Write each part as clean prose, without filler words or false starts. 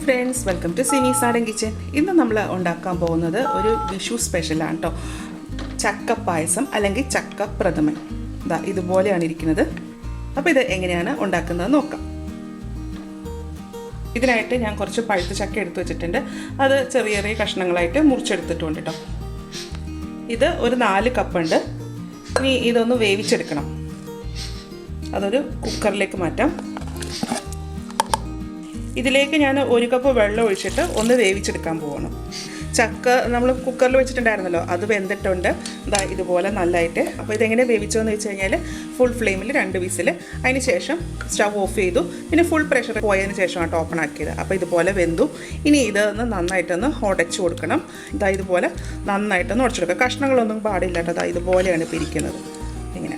friends, welcome to Simis Nadan kitchen. ഇന്ന് നമ്മൾ ഉണ്ടാക്കാൻ പോകുന്നത് ഒരു വിഷു സ്പെഷ്യൽ ആണ് ട്ടോ. ചക്ക പായസം അല്ലെങ്കിൽ ചക്ക പ്രഥമൻ. ദാ ഇതുപോലെയാണ് ഇരിക്കുന്നത്. അപ്പോൾ ഇത് എങ്ങനെയാണ് ഉണ്ടാക്കുന്നത് നോക്കാം. ഇതിനായിട്ട് ഞാൻ കുറച്ച് പഴുത്ത ചക്ക എടുത്തു വെച്ചിട്ടുണ്ട്. അത് ചെറിയ ചെറിയ കഷ്ണങ്ങളായിട്ട് മുറിച്ചെടുത്തിട്ടുണ്ട് ട്ടോ. ഇത് ഒരു 4 കപ്പ് ഉണ്ട്. ഇനി ഇതൊന്ന് വേവിച്ചെടുക്കണം. അതൊരു കുക്കറിലേക്ക് മാറ്റാം. ഇതിലേക്ക് ഞാൻ 1 കപ്പ് വെള്ളം ഒഴിച്ചിട്ട് ഒന്ന് വേവിച്ചെടുക്കാൻ പോകണം. ചക്ക നമ്മൾ കുക്കറിൽ വെച്ചിട്ടുണ്ടായിരുന്നല്ലോ, അത് വെന്തിട്ടുണ്ട് ഇതാ ഇതുപോലെ നല്ലതായിട്ട്. അപ്പോൾ ഇതെങ്ങനെ വേവിച്ചതെന്ന് വെച്ച് കഴിഞ്ഞാൽ ഫുൾ ഫ്ലെയിമിൽ 2 വിസിൽ, അതിന് ശേഷം സ്റ്റവ് ഓഫ് ചെയ്തു. പിന്നെ ഫുൾ പ്രഷർ പോയതിന് ശേഷമാണ് ഓപ്പൺ ആക്കിയത്. അപ്പോൾ ഇതുപോലെ വെന്തു. ഇനി ഇതൊന്ന് നന്നായിട്ടൊന്ന് ഉടച്ചു കൊടുക്കണം. ഇതാ ഇതുപോലെ നന്നായിട്ടൊന്ന് ഉടച്ചെടുക്കുക. കഷ്ണങ്ങളൊന്നും പാടില്ല കേട്ടോ. അതാ ഇതുപോലെയാണ് ഇപ്പോൾ ഇരിക്കുന്നത്. ഇങ്ങനെ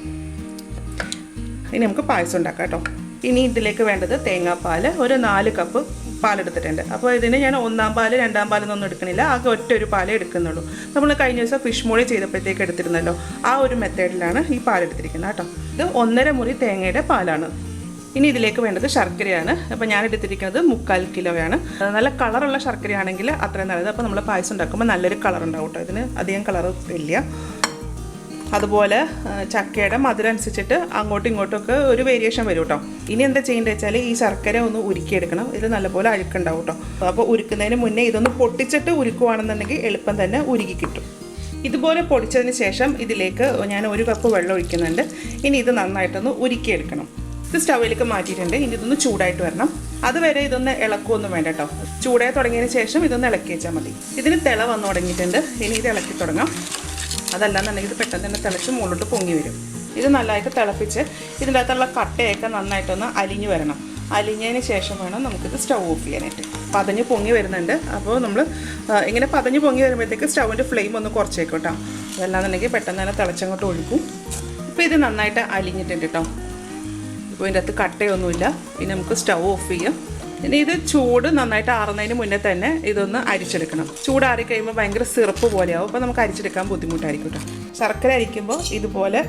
ഇനി നമുക്ക് പായസം ഉണ്ടാക്കാം കേട്ടോ. ഇനി ഇതിലേക്ക് വേണ്ടത് തേങ്ങാപ്പാൽ, ഒരു 4 കപ്പ് പാലെടുത്തിട്ടുണ്ട്. അപ്പോൾ ഇതിന് ഞാൻ 1-ാം പാൽ 2-ാം പാലൊന്നും എടുക്കണില്ല, ആകെ ഒറ്റൊരു പാലേ എടുക്കുന്നുള്ളൂ. നമ്മൾ കഴിഞ്ഞ ദിവസം ഫിഷ് മോളി ചെയ്തപ്പോഴത്തേക്ക് എടുത്തിരുന്നല്ലോ, ആ ഒരു മെത്തേഡിലാണ് ഈ പാലെടുത്തിരിക്കുന്നത് കേട്ടോ. ഇത് 1.5 മുറി തേങ്ങയുടെ പാലാണ്. ഇനി ഇതിലേക്ക് വേണ്ടത് ശർക്കരയാണ്. അപ്പോൾ ഞാൻ എടുത്തിരിക്കുന്നത് 3/4 കിലോയാണ്. നല്ല കളറുള്ള ശർക്കരയാണെങ്കിൽ അത്രയും നല്ലത്. അപ്പോൾ നമ്മൾ പായസം ഉണ്ടാക്കുമ്പോൾ നല്ലൊരു കളർ ഉണ്ടാവും കേട്ടോ. ഇതിന് അധികം കളർ ഇല്ല. അതുപോലെ ചക്കയുടെ മധുരം അനുസരിച്ചിട്ട് അങ്ങോട്ടും ഇങ്ങോട്ടുമൊക്കെ ഒരു വേരിയേഷൻ വരും കേട്ടോ. ഇനി എന്താ ചെയ്യേണ്ടത് വെച്ചാൽ ഈ ശർക്കര ഒന്ന് ഉരുക്കിയെടുക്കണം. ഇത് നല്ലപോലെ അഴുക്കുണ്ടാവും കേട്ടോ. അപ്പോൾ ഉരുക്കുന്നതിന് മുന്നേ ഇതൊന്ന് പൊട്ടിച്ചിട്ട് ഉരുക്കുവാണെന്നുണ്ടെങ്കിൽ എളുപ്പം തന്നെ ഉരുക്കി കിട്ടും. ഇതുപോലെ പൊടിച്ചതിന് ശേഷം ഇതിലേക്ക് ഞാൻ 1 കപ്പ് വെള്ളം ഒഴിക്കുന്നുണ്ട്. ഇനി ഇത് നന്നായിട്ടൊന്ന് ഉരുക്കിയെടുക്കണം. ഇത് സ്റ്റൗവിലേക്ക് മാറ്റിയിട്ടുണ്ട്. ഇനി ഇതൊന്ന് ചൂടായിട്ട് വരണം. അതുവരെ ഇതൊന്ന് ഇളക്കുമൊന്നും വേണ്ട കേട്ടോ. ചൂടായി തുടങ്ങിയതിന് ശേഷം ഇതൊന്ന് ഇളക്കി വെച്ചാൽ മതി. ഇതിന് തിള വന്നു തുടങ്ങിയിട്ടുണ്ട്. ഇനി ഇത് ഇളക്കി തുടങ്ങാം. അതല്ലാന്നുണ്ടെങ്കിൽ ഇത് പെട്ടെന്ന് തന്നെ തിളച്ച് മുകളിലോട്ട് പൊങ്ങി വരും. ഇത് നല്ലതായിട്ട് തിളപ്പിച്ച് ഇതിൻ്റെ അകത്തുള്ള കട്ടയൊക്കെ നന്നായിട്ടൊന്ന് അലിഞ്ഞ് വരണം. അലിഞ്ഞതിന് ശേഷം വേണം നമുക്കിത് സ്റ്റൗ ഓഫ് ചെയ്യാനായിട്ട്. പതഞ്ഞ് പൊങ്ങി വരുന്നുണ്ട്. അപ്പോൾ നമ്മൾ ഇങ്ങനെ പതഞ്ഞ് പൊങ്ങി വരുമ്പോഴത്തേക്ക് സ്റ്റൗവിൻ്റെ ഫ്ലെയിം ഒന്ന് കുറച്ചേക്കും കേട്ടോ. അതല്ലാന്നുണ്ടെങ്കിൽ പെട്ടെന്ന് തന്നെ തിളച്ചങ്ങോട്ട് ഒഴുക്കും. ഇപ്പോൾ ഇത് നന്നായിട്ട് അലിഞ്ഞിട്ടുണ്ട് കേട്ടോ. ഇപ്പോൾ ഇതിൻ്റെ അകത്ത് കട്ടയൊന്നുമില്ല. ഇനി നമുക്ക് സ്റ്റൗ ഓഫ് ചെയ്യാം. ഇനി ഇത് ചൂട് നന്നായിട്ട് ആറുന്നതിന് മുന്നേ തന്നെ ഇതൊന്ന് അരിച്ചെടുക്കണം. ചൂടാറി കഴിയുമ്പോൾ ഭയങ്കര സിറപ്പ് പോലെയാവും. അപ്പോൾ നമുക്ക് അരിച്ചെടുക്കാൻ ബുദ്ധിമുട്ടായിരിക്കും കേട്ടോ. ശർക്കര അരിക്കുമ്പോൾ ഇതുപോലെ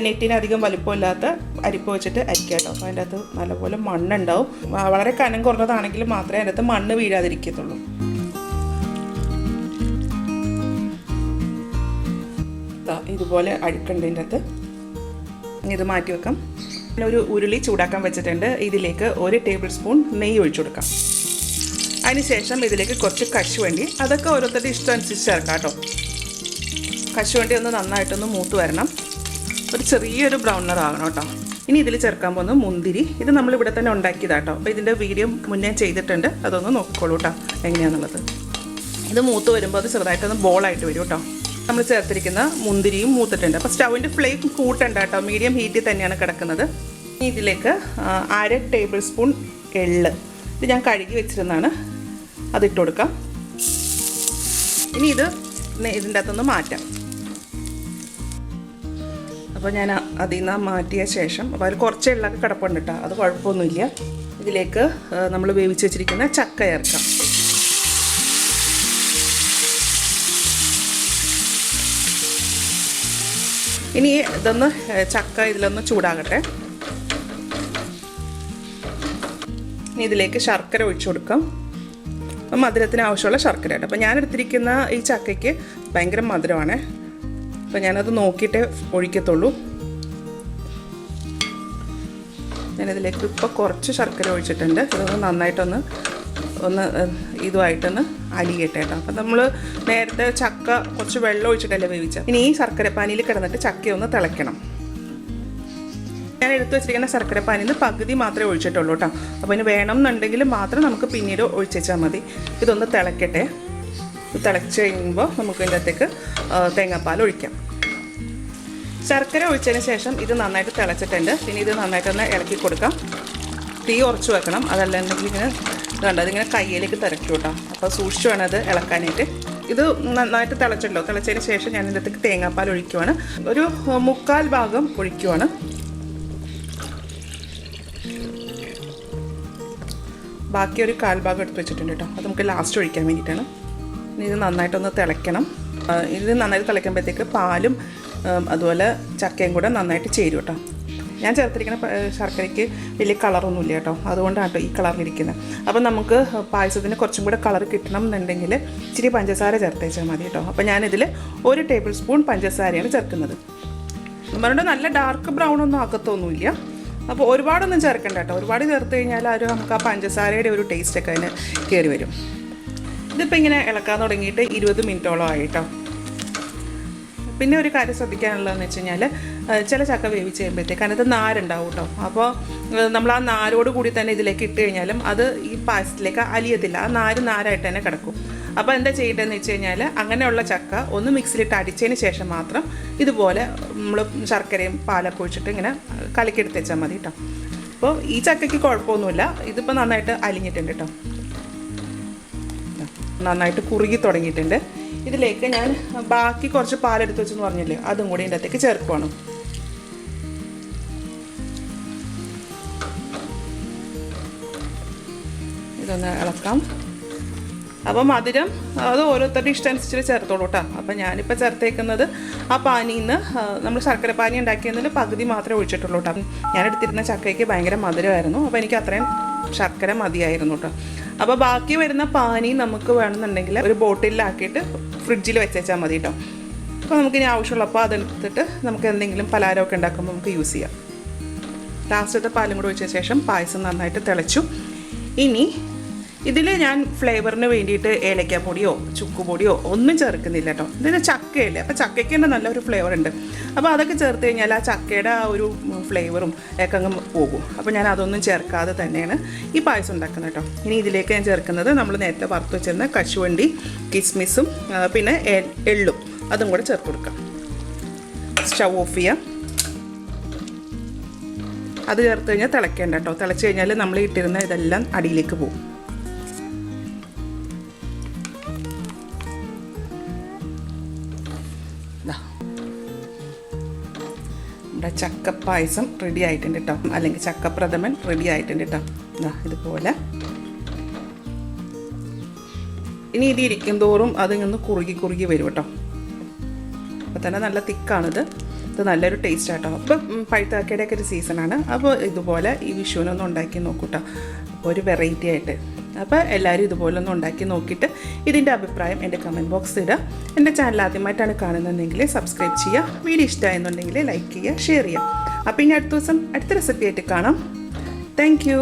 നെറ്റിനധികം വലിപ്പമില്ലാത്ത അരിപ്പ് വെച്ചിട്ട് അരിക്കുക കേട്ടോ. അപ്പോൾ അതിൻ്റെ അകത്ത് നല്ലപോലെ മണ്ണുണ്ടാവും. വളരെ കനം കുറഞ്ഞതാണെങ്കിൽ മാത്രമേ അതിൻ്റെ അകത്ത് മണ്ണ് വീഴാതിരിക്കത്തുള്ളൂ. ഇതുപോലെ അഴുക്കുണ്ട് ഇതിൻ്റെ അകത്ത്. ഇത് മാറ്റി വെക്കാം. ഒരു ഉരുളി ചൂടാക്കാൻ വെച്ചിട്ടുണ്ട്. ഇതിലേക്ക് 1 ടേബിൾ സ്പൂൺ നെയ്യ് ഒഴിച്ചു കൊടുക്കാം. അതിനുശേഷം ഇതിലേക്ക് കുറച്ച് കശുവണ്ടി, അതൊക്കെ ഓരോരുത്തരുടെ ഇഷ്ടം അനുസരിച്ച് ചേർക്കാം കേട്ടോ. കശുവണ്ടി ഒന്ന് നന്നായിട്ടൊന്ന് മൂത്ത് വരണം. ഒരു ചെറിയൊരു ബ്രൗൺ നിറം ആകണം കേട്ടോ. ഇനി ഇതിൽ ചേർക്കാൻ പോകുന്നത് മുന്തിരി. ഇത് നമ്മളിവിടെ തന്നെ ഉണ്ടാക്കിയതാട്ടോ. അപ്പോൾ ഇതിൻ്റെ വീഡിയോ മുന്നേ ചെയ്തിട്ടുണ്ട്. അതൊന്ന് നോക്കിക്കോളൂ കേട്ടോ എങ്ങനെയാണെന്നുള്ളത്. ഇത് മൂത്ത് വരുമ്പോൾ അത് ചെറുതായിട്ടൊന്ന് ബോളായിട്ട് വരും കേട്ടോ. നമ്മൾ ചേർത്തിരിക്കുന്ന മുന്തിരിയും മൂത്തിട്ടുണ്ട്. അപ്പോൾ സ്റ്റൗവിൻ്റെ ഫ്ലെയിം കൂട്ടണ്ട കേട്ടോ. മീഡിയം ഹീറ്റിൽ തന്നെയാണ് കിടക്കുന്നത്. ഇതിലേക്ക് 1/2 ടേബിൾ സ്പൂൺ എള്ള്, ഇത് ഞാൻ കഴുകി വെച്ചിരുന്നതാണ്, അതിട്ട് കൊടുക്കാം. ഇനി ഇതിൻ്റെ അകത്തുനിന്ന് മാറ്റാം. അപ്പോൾ ഞാൻ അതിൽ നിന്ന് മാറ്റിയ ശേഷം, അപ്പോൾ അതിൽ കുറച്ച് എള്ളൊക്കെ കിടപ്പുണ്ട് കേട്ടോ. അത് കുഴപ്പമൊന്നുമില്ല. ഇതിലേക്ക് നമ്മൾ വേവിച്ച് വെച്ചിരിക്കുന്ന ചക്ക ചേർക്കാം. ഇനി ഇതൊന്ന് ചക്ക ഇതിലൊന്ന് ചൂടാകട്ടെ. ഇനി ഇതിലേക്ക് ശർക്കര ഒഴിച്ചു കൊടുക്കാം. അപ്പം മധുരത്തിന് ആവശ്യമുള്ള ശർക്കര കേട്ടോ. അപ്പോൾ ഞാൻ എടുത്തിരിക്കുന്ന ഈ ചക്കയ്ക്ക് ഭയങ്കര മധുരമാണ്. അപ്പോൾ ഞാനത് നോക്കിയിട്ടേ ഒഴിക്കത്തുള്ളൂ. ഞാനിതിലേക്ക് ഇപ്പോൾ കുറച്ച് ശർക്കര ഒഴിച്ചിട്ടുണ്ട്. ഇതൊന്ന് നന്നായിട്ടൊന്ന് ഇതുമായിട്ടൊന്ന് അലിയട്ടെ കേട്ടോ. അപ്പം നമ്മൾ നേരത്തെ ചക്ക കുറച്ച് വെള്ളം ഒഴിച്ചിട്ടല്ലേ വേവിച്ചത്. ഇനി ഈ ശർക്കരപ്പാനിയിൽ കിടന്നിട്ട് ചക്കയൊന്ന് തിളയ്ക്കണം. ഞാൻ എടുത്തു വെച്ചിരിക്കുന്ന ശർക്കരപ്പാനിന്ന് പകുതി മാത്രമേ ഒഴിച്ചിട്ടുള്ളൂ കേട്ടോ. അപ്പോൾ ഇനി വേണം എന്നുണ്ടെങ്കിൽ മാത്രം നമുക്ക് പിന്നീട് ഒഴിച്ചാൽ മതി. ഇതൊന്ന് തിളയ്ക്കട്ടെ. തിളച്ച് കഴിയുമ്പോൾ നമുക്ക് ഇതിൻ്റെ അകത്തേക്ക് തേങ്ങാപ്പാൽ ഒഴിക്കാം. ശർക്കര ഒഴിച്ചതിന് ശേഷം ഇത് നന്നായിട്ട് തിളച്ചിട്ടുണ്ട്. പിന്നെ ഇത് നന്നായിട്ടൊന്ന് ഇളക്കി കൊടുക്കാം. തീ ഉറച്ച് വെക്കണം. അതല്ലെങ്കിൽ ഇങ്ങനെ കണ്ടോ, അതിങ്ങനെ കയ്യിലേക്ക് തിരക്കും കേട്ടോ. അപ്പോൾ സൂക്ഷിച്ച് വേണം അത് ഇളക്കാനായിട്ട്. ഇത് നന്നായിട്ട് തിളച്ചല്ലോ. തിളച്ചതിന് ശേഷം ഞാൻ ഇതിനകത്തേക്ക് തേങ്ങാപ്പാൽ ഒഴിക്കുവാണ്. ഒരു 3/4 ഭാഗം ഒഴിക്കുവാണ്. ബാക്കി ഒരു 1/4 ഭാഗം എടുത്ത് വെച്ചിട്ടുണ്ട് കേട്ടോ. അത് നമുക്ക് ലാസ്റ്റ് ഒഴിക്കാൻ വേണ്ടിയിട്ടാണ്. ഇനി ഇത് നന്നായിട്ടൊന്ന് തിളയ്ക്കണം. ഇത് നന്നായിട്ട് തിളയ്ക്കുമ്പോഴത്തേക്ക് പാലും അതുപോലെ ചക്കയും കൂടെ നന്നായിട്ട് ചേരും കേട്ടോ. ഞാൻ ചേർത്തിരിക്കുന്ന ശർക്കരയ്ക്ക് വലിയ കളറൊന്നുമില്ല കേട്ടോ, അതുകൊണ്ടാണ് കേട്ടോ ഈ കളറിലിരിക്കുന്നത്. അപ്പോൾ നമുക്ക് പായസത്തിന് കുറച്ചും കൂടെ കളർ കിട്ടണം എന്നുണ്ടെങ്കിൽ ഇച്ചിരി പഞ്ചസാര ചേർത്തേച്ചാൽ മതി കേട്ടോ. അപ്പോൾ ഞാനിതിൽ 1 ടേബിൾ സ്പൂൺ പഞ്ചസാരയാണ് ചേർക്കുന്നത്. നമ്മളുടെ നല്ല ഡാർക്ക് ബ്രൗൺ ഒന്നും ആക്കത്തൊന്നുമില്ല. അപ്പോൾ ഒരുപാടൊന്നും ചേർക്കണ്ട കേട്ടോ, ഒരുപാട് ചേർത്ത് കഴിഞ്ഞാൽ നമുക്ക് ആ പഞ്ചസാരയുടെ ഒരു ടേസ്റ്റൊക്കെ അതിന് കയറി വരും. ഇതിപ്പോൾ ഇങ്ങനെ ഇളക്കാൻ തുടങ്ങിയിട്ട് 20 മിനിറ്റോളം ആയിട്ടോ. പിന്നെ ഒരു കാര്യം ശ്രദ്ധിക്കാനുള്ളതെന്ന് വെച്ച് കഴിഞ്ഞാൽ ചില ചക്ക വേവിച്ച് കഴിയുമ്പോഴത്തേക്ക് അതിനകത്ത് നാരുണ്ടാവും കേട്ടോ. അപ്പോൾ നമ്മൾ ആ നാരോട് കൂടി തന്നെ ഇതിലേക്ക് ഇട്ട് കഴിഞ്ഞാലും അത് ഈ പായസത്തിലേക്ക് അലിയത്തില്ല, ആ നാരായിട്ട് തന്നെ കിടക്കും. അപ്പോൾ എന്താ ചെയ്യേണ്ടതെന്ന് വെച്ച് കഴിഞ്ഞാൽ അങ്ങനെയുള്ള ചക്ക ഒന്ന് മിക്സിയിലിട്ട് അടിച്ചതിന് ശേഷം മാത്രം ഇതുപോലെ നമ്മൾ ശർക്കരയും പാലൊക്കെ ഒഴിച്ചിട്ട് ഇങ്ങനെ കലക്കിയെടുത്ത് വെച്ചാൽ മതി കേട്ടോ. അപ്പോൾ ഈ ചക്കയ്ക്ക് കുഴപ്പമൊന്നുമില്ല, ഇതിപ്പോൾ നന്നായിട്ട് അലിഞ്ഞിട്ടുണ്ട് കേട്ടോ, നന്നായിട്ട് കുറുകി തുടങ്ങിയിട്ടുണ്ട്. ഇതിലേക്ക് ഞാൻ ബാക്കി കുറച്ച് പാലെടുത്ത് വെച്ചെന്ന് പറഞ്ഞില്ലേ, അതും കൂടി ഇതിൻ്റെ അകത്തേക്ക് ചേർക്കുവാണ്. ഇതൊന്ന് ഇളക്കാം. അപ്പോൾ മധുരം അത് ഓരോരുത്തരുടെ ഇഷ്ടം അനുസരിച്ച് ചേർത്തോളൂ കേട്ടോ. അപ്പോൾ ഞാനിപ്പോൾ ചേർത്തേക്കുന്നത് ആ പാനിയിൽ നിന്ന് നമ്മൾ ശർക്കര പാനി ഉണ്ടാക്കിയതിൽ പകുതി മാത്രമേ ഒഴിച്ചിട്ടുള്ളൂ കേട്ടോ. ഞാനെടുത്തിരുന്ന ചക്കയ്ക്ക് ഭയങ്കര മധുരമായിരുന്നു, അപ്പോൾ എനിക്ക് അത്രയും ശർക്കര മതിയായിരുന്നു കേട്ടോ. അപ്പോൾ ബാക്കി വരുന്ന പാനി നമുക്ക് വേണമെന്നുണ്ടെങ്കിൽ ഒരു ബോട്ടിലാക്കിയിട്ട് ഫ്രിഡ്ജിൽ വെച്ചേച്ചാൽ മതി കേട്ടോ. അപ്പോൾ നമുക്കിനി ആവശ്യമുള്ളപ്പോൾ അതെടുത്തിട്ട് നമുക്ക് എന്തെങ്കിലും പലഹാരമൊക്കെ ഉണ്ടാക്കുമ്പോൾ നമുക്ക് യൂസ് ചെയ്യാം. ലാസ്റ്റത്തെ പാലും കൂടെ ഒഴിച്ച ശേഷം പായസം നന്നായിട്ട് തിളച്ചു. ഇനി ഇതിൽ ഞാൻ ഫ്ലേവറിന് വേണ്ടിയിട്ട് ഏലക്കാപ്പൊടിയോ ചുക്കുപൊടിയോ ഒന്നും ചേർക്കുന്നില്ല കേട്ടോ. ഇതിന് ചക്കയല്ലേ, അപ്പോൾ ചക്കയ്ക്ക് തന്നെ നല്ലൊരു ഫ്ലേവർ ഉണ്ട്. അപ്പോൾ അതൊക്കെ ചേർത്ത് കഴിഞ്ഞാൽ ആ ചക്കയുടെ ആ ഒരു ഫ്ലേവറും ഒക്കെ അങ്ങ് പോകും. അപ്പോൾ ഞാൻ അതൊന്നും ചേർക്കാതെ തന്നെയാണ് ഈ പായസം ഉണ്ടാക്കുന്നത് കേട്ടോ. ഇനി ഇതിലേക്ക് ഞാൻ ചേർക്കുന്നത് നമ്മൾ നേരത്തെ വറുത്ത് വെച്ചിരുന്ന കശുവണ്ടി, കിസ്മിസും പിന്നെ എള്ളും അതും കൂടെ ചേർത്ത് കൊടുക്കാം. സ്റ്റൗ ഓഫ് ചെയ്യാം. അത് ചേർത്ത് കഴിഞ്ഞാൽ തിളയ്ക്കേണ്ട കേട്ടോ. തിളച്ച് കഴിഞ്ഞാൽ നമ്മൾ ഇട്ടിരുന്ന ഇതെല്ലാം അടിയിലേക്ക് പോകും. നമ്മുടെ ചക്കപ്പായസം റെഡി ആയിട്ടുണ്ട് കേട്ടോ, അല്ലെങ്കിൽ ചക്കപ്രഥമൻ റെഡി ആയിട്ടുണ്ട് കേട്ടോ. ഇതുപോലെ ഇനി ഇത് ഇരിക്കും തോറും അതിങ്ങൊന്ന് കുറുകി വരും കേട്ടോ. അപ്പോൾ തന്നെ നല്ല തിക്കാണിത്. ഇത് നല്ലൊരു ടേസ്റ്റ് ആട്ടോ. അപ്പോൾ പഴുത്താക്കയുടെയൊക്കെ ഒരു സീസണാണ്. അപ്പോൾ ഇതുപോലെ ഈ വിഷുവിനൊന്നും ഉണ്ടാക്കി നോക്കൂട്ടോ, അപ്പോൾ ഒരു വെറൈറ്റി ആയിട്ട്. അപ്പോൾ എല്ലാവരും ഇതുപോലെ ഒന്ന് ഉണ്ടാക്കി നോക്കിയിട്ട് ഇതിൻ്റെ അഭിപ്രായം എൻ്റെ കമൻറ്റ് ബോക്സിൽ ഇടുക. എൻ്റെ ചാനൽ ആദ്യമായിട്ടാണ് കാണുന്നതെങ്കിൽ സബ്സ്ക്രൈബ് ചെയ്യുക. വീഡിയോ ഇഷ്ടമായെന്നുണ്ടെങ്കിൽ ലൈക്ക് ചെയ്യുക, ഷെയർ ചെയ്യുക. അപ്പോൾ ഇനി അടുത്ത ദിവസം അടുത്ത റെസിപ്പി ആയിട്ട് കാണാം. Thank you.